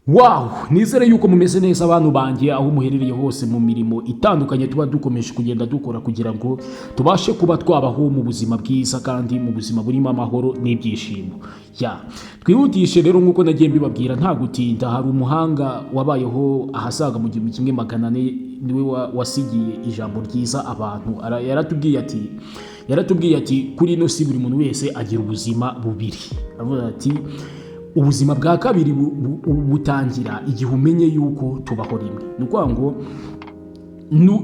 Wow, nizere yuko mumeze neza abantu banjye aho muherereye hose mu mirimo itandukanye tuba dukomeje kugenda dukora kugira ngo tubashe kuba twabaho mu buzima bwiza kandi mu buzima burimo amahoro n'ibyishimo. Twihutishe rero nk'uko nagiye mbibabwira nta gutinda, hari umuhanga wabayeho ahasaga mu 1400 niwe wasigiye ijambo ryiza abantu. Yaratubwiye ati kuri ino si buri muntu wese agira ubuzima bubiri. Avuga ati ubuzima bwa kabiri butangira igihe umenye yuko tubaho rimwe. Ni ukuvuga ngo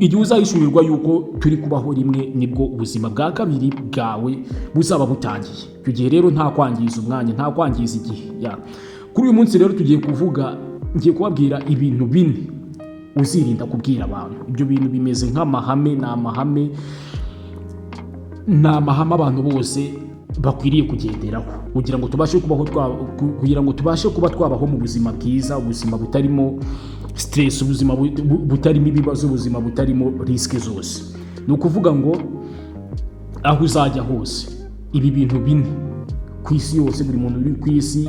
igihe uzahishurirwa yuko turi kubaho rimwe nibwo ubuzima bwa kabiri bwawe buzaba butangiye. Icyo gihe rero nta kwangiza umwanya, nta kwangiza igihe. Kuri uyu munsi rero ngiye kubabwira ibintu 4 uzirinda kubwira abantu. Ibyo bintu bimeze nk'amahame, ni amahame abantu bose bakwiriye kugenderaho kugira ngo tubashe kuba twabaho mu buzima bwiza, ubuzima butarimo stress, ubuzima butarimo ibibazo, ubuzima butarimo risk zose. Ni ukuvuga ngo aho uzajya hose ibi bintu 4 ku isi yose, buri muntu uri ku isi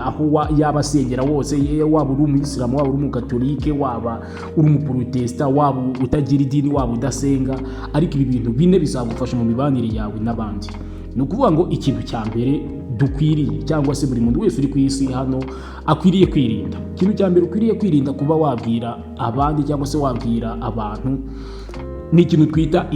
aho yaba asengera wose, waba uri umuyisilamu, waba uri umukatolike, waba uri umuprotesta, waba utagira idini, waba udasenga, ariko ibi bintu 4 bizagufasha mu mibanire yawe n'abandi. Ni ukuvuga ngo ikintu cya mbere dukwiriye cyangwa se buri muntu wese uri ku isi hano akwiriye kwirinda. Ikintu cya mbere ukwiriye kwirinda kuba wabwira abandi cyangwa se wabwira abantu ni ikintu twita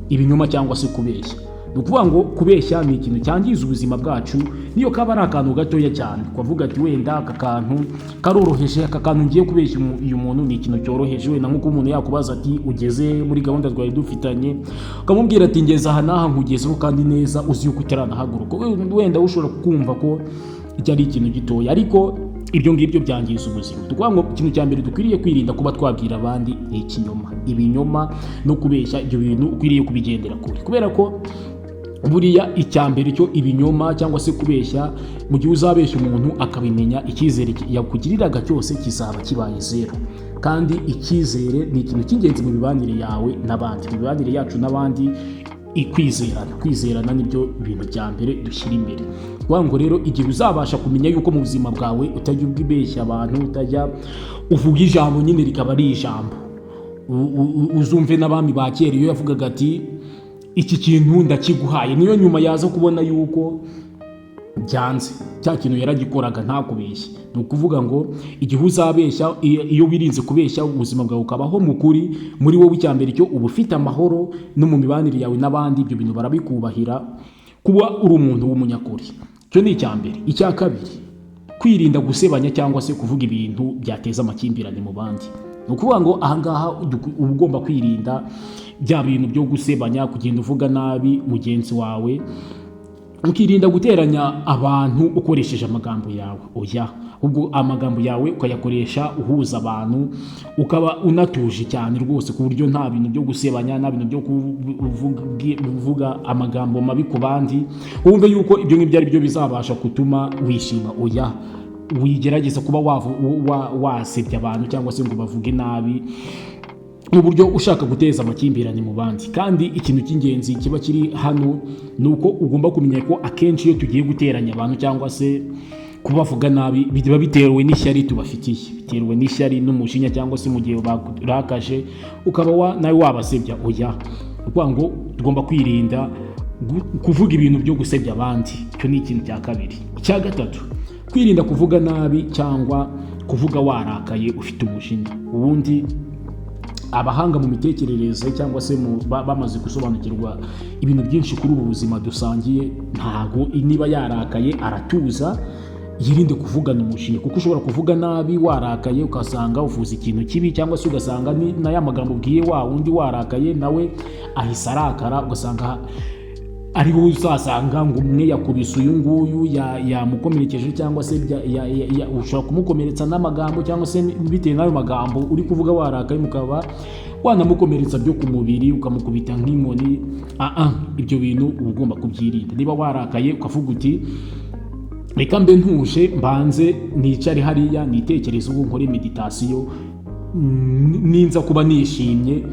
ibinyoma cyangwa se kubeshya. Ni ukuvuga ngo kubeshya ni ikintu cyangiza ubuzima bwacu, niyo kaba ari akantu gatoya cyane kwavuga ati wenda aka kantu karoroheje, aka kantu ngiye kubeshya uyu muntu ni ikintu cyoroheje. Wenda nk'uko umuntu yakubaza ati ugeze muri gahunda twari dufitanye, ukamubwira ati ngeze aha n'aha nkugezeho kandi neza uzi yuko utaranahaguruka, wenda ushobora kumva ko iki ari ikintu gitoya, ariko ibyo ngibyo byangiza ubuzima. Tukuvuga ngo ikintu cya mbere dukwiriye kwirinda kuba twabwira abandi ni ibinyoma no kubeshya. Ibyo bintu ukwiriye kubigendera kure, kubera ko buriya icya mbere cyo ibinyoma cyangwa se kubeshya, mu gihe uzabeshya umuntu akabimenya, icyizere yakugiriraga cyose kizaba kibaye 0. Kandi icyizere ni ikintu cy'ingenzi mu mibanire yawe n'abandi, mu mibanire yacu n'abandi. Kwizerana nibyo bintu bya mbere dushyira imbere. Kuvuga ngo rero igihe uzabasha kumenya yuko mu buzima bwawe utajya ubwibeshya abantu, utajya uvuga ijambo nyine rikaba ari ijambo, uzumve n'abami ba kera iyo yavugaga ati iki kintu ndakiguhaye, niyo nyuma yaza kubona yuko byanze, cya kintu yaragikoraga ntakubeshye. Ni ukuvuga ngo igihe uzabeshya, iyo wirinze kubeshya, ubuzima bwawe ukabaho mu kuri, muri wowe icya mbere cyo uba ufite amahoro no mu mibanire yawe n'abandi. Ibyo bintu barabikubahira, kuba uri umuntu w'umunyakuri. Cyo ni icya mbere. Icya kabiri, kwirinda gusebanya cyangwa se kuvuga ibintu byateza amakimbirane mu bandi. Ni ukuvuga ngo ahangaha uba ugomba kwirinda bya bintu byo gusebanya, kugenda uvuga nabi mugenzi wawe, ukirinda guteranya abantu ukoresheje amagambo yawe. Ubwo amagambo yawe ukayakoresha uhuza abantu, ukaba unatuje cyane rwose, ku buryo nta bintu byo gusebanya, nta bintu byo kuvuga amagambo mabi ku bandi. Wumve yuko ibyo ngibyo ari byo bizabasha gutuma wishima. Wigerageza kuba wasebya abantu cyangwa se ngo bavuge nabi mu buryo ushaka guteza amakimbirane mu bandi. Kandi ikintu cy'ingenzi kiba kiri hano ni uko ugomba kumenya ko akenshi iyo tugiye guteranya abantu cyangwa se kubavuga nabi, biba bitewe n'ishyari tubafitiye, bitewe n'ishyari n'umujinya, cyangwa se mu gihe barakaje ukaba nawe wabasebya. Kuvuga ngo tugomba kwirinda kuvuga ibintu byo gusebya abandi. Icyo ni ikintu cya kabiri. Icya gatatu, kwirinda kuvuga nabi cyangwa kuvuga warakaye ufite umujinya. Ubundi abahanga mu mitekerereze cyangwa se bamaze gusobanukirwa ibintu byinshi kuri ubu buzima dusangiye, ntago niba yarakaye aratuza, yirinde kuvugana umujinya, kuko ushobora kuvuga nabi warakaye ugasanga uvuze ikintu kibi, cyangwa se ugasanga na ya magambo ubwiye wa wundi warakaye nawe ahise arakara, ugasanga ariho uzasanga ngo umwe yakubise uyu nguyu yamukomerekeje, cyangwa se ushobora kumukomeretsa n'amagambo, cyangwa se bitewe n'ayo magambo uri kuvuga warakaye mukaba wanamukomeretsa byo ku mubiri, ukamukubita nk'inkoni. Ibyo bintu uba ugomba kubyirinda. Niba warakaye ukavuga uti reka mbe ntuje, mbanze nicare hariya nitekereze, ubu nkore meditasiyo, ninza kuba nishimye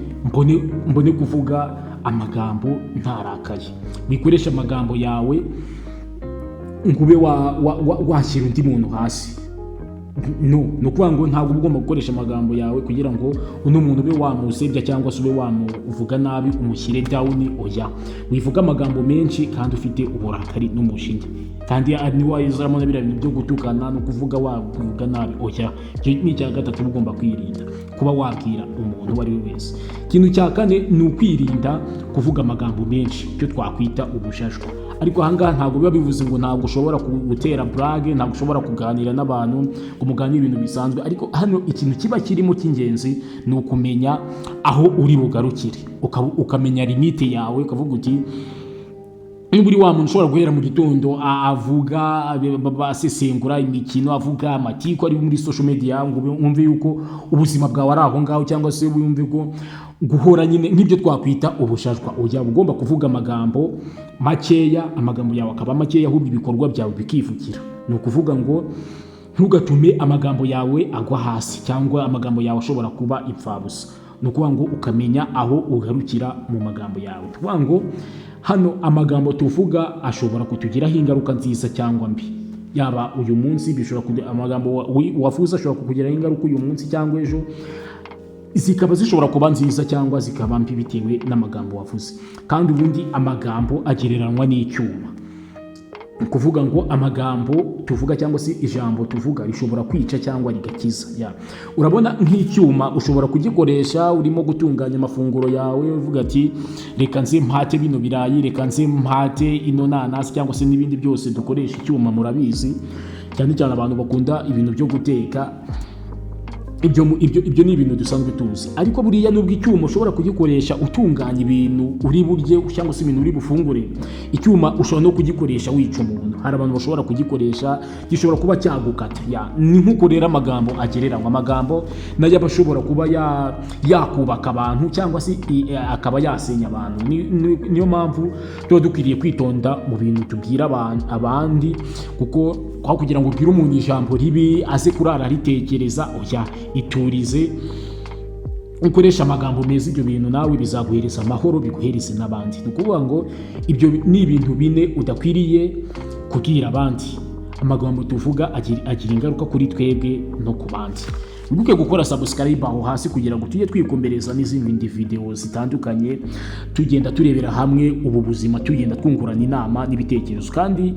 mbone kuvuga amagambo ntarakaye. Wikoresha amagambo yawe ngo ube washyira undi muntu hasi. ni ukuvuga ngo ntabwo ugomba gukoresha amagambo yawe kugira ngo uno muntu ube wamusebya cyangwa se ube wamuvuga nabi umushyire down. Oya, wivuga amagambo menshi kandi ufite uburakari n'umushinya, kandi ni wayizamo na biriya bintu byo gutukana no kuvuga wavuga nabi. Oya, icyo ni icya gatatu ugomba kwirinda, kuba wabwira umuntu uwo ari we wese. Ikintu cya kane ni ukwirinda kuvuga amagambo menshi, icyo twakwita ubushashwa. Ariko ahangaha ntabwo biba bivuze ngo ntabwo ushobora gutera brage, ntabwo ushobora kuganira n'abantu ngo muganire ibintu bisanzwe. Ariko hano ikintu kiba kirimo cy'ingenzi ni ukumenya aho uri bugarukire, ukamenya limite yawe, ukavuga uti niba uri wa muntu ushobora guhera mu gitondo avuga basesengura imikino, avuga amatiku ari muri social media, ngo wumve yuko ubuzima bwawe ari aho ngaho, cyangwa se wumve ko guhora nyine nk'ibyo twakwita ubushashwa. Ujya ugomba kuvuga amagambo makeya, amagambo yawe akaba makeya, ahubwo ibikorwa byawe bikivukira. Ni ukuvuga ngo ntugatume amagambo yawe agwa hasi, cyangwa amagambo yawe ashobora kuba impfabusa. Ni ukuvuga ngo ukamenya aho ugarukira mu magambo yawe. Tuvuga ngo hano amagambo tuvuga ashobora kutugiraho ingaruka nziza cyangwa mbi, yaba uyu munsi bishobora amagambo wavuze ashobora kukugiraho ingaruka uyu munsi cyangwa ejo, zikaba zishobora kuba nziza cyangwa zikaba mbi bitewe n'amagambo wavuze. Kandi ubundi amagambo agereranywa n'icyuma, kuvuga ngo amagambo tuvuga cyangwa se ijambo tuvuga rishobora kwica cyangwa rigakiza. Urabona nk'icyuma ushobora kugikoresha urimo gutunganya amafunguro yawe, uvuga ati reka nze mpate bino birayi, reka nze mpate ino nanasi, cyangwa se n'ibindi byose dukoresha icyuma. Murabizi cyane cyane abantu bakunda ibintu byo guteka, ibyo ni ibintu dusanzwe tuzi. Ariko buriya nubwo icyuma ushobora kugikoresha utunganya ibintu uri burye cyangwa se ibintu uri bufungure, icyuma ushobora no kugikoresha wica umuntu. Hari abantu bashobora kugikoresha gishobora kuba cyagukata. Ni nk'uko rero amagambo agereranywa. Amagambo nayo aba ashobora kuba yakubaka abantu cyangwa se akaba yasenya abantu. Niyo mpamvu tuba dukwiriye kwitonda mu bintu tubwira abandi, kuko aho kugira ngo ubwire umuntu ijambo ribi aze kurara ritekereza, oya, iturize, ukoresha amagambo meza. Ibyo bintu nawe bizaguhereza amahoro, biguhereze n'abandi. Ni ukuvuga ngo ibyo ni ibintu bine udakwiriye kubwira abandi. Amagambo tuvuga agira ingaruka kuri twebwe no ku bandi. Wibuke gukora subscribe aho hasi kugira ngo tujye twikomereza n'izindi video zitandukanye, tugenda turebera hamwe ubu buzima, tugenda twungurana inama n'ibitekerezo. Kandi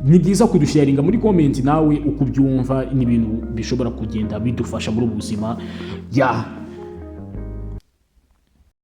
ni byiza kudusharinga muri comment nawe uko ubyumva n'ibintu bishobora kugenda bidufasha muri ubu buzima.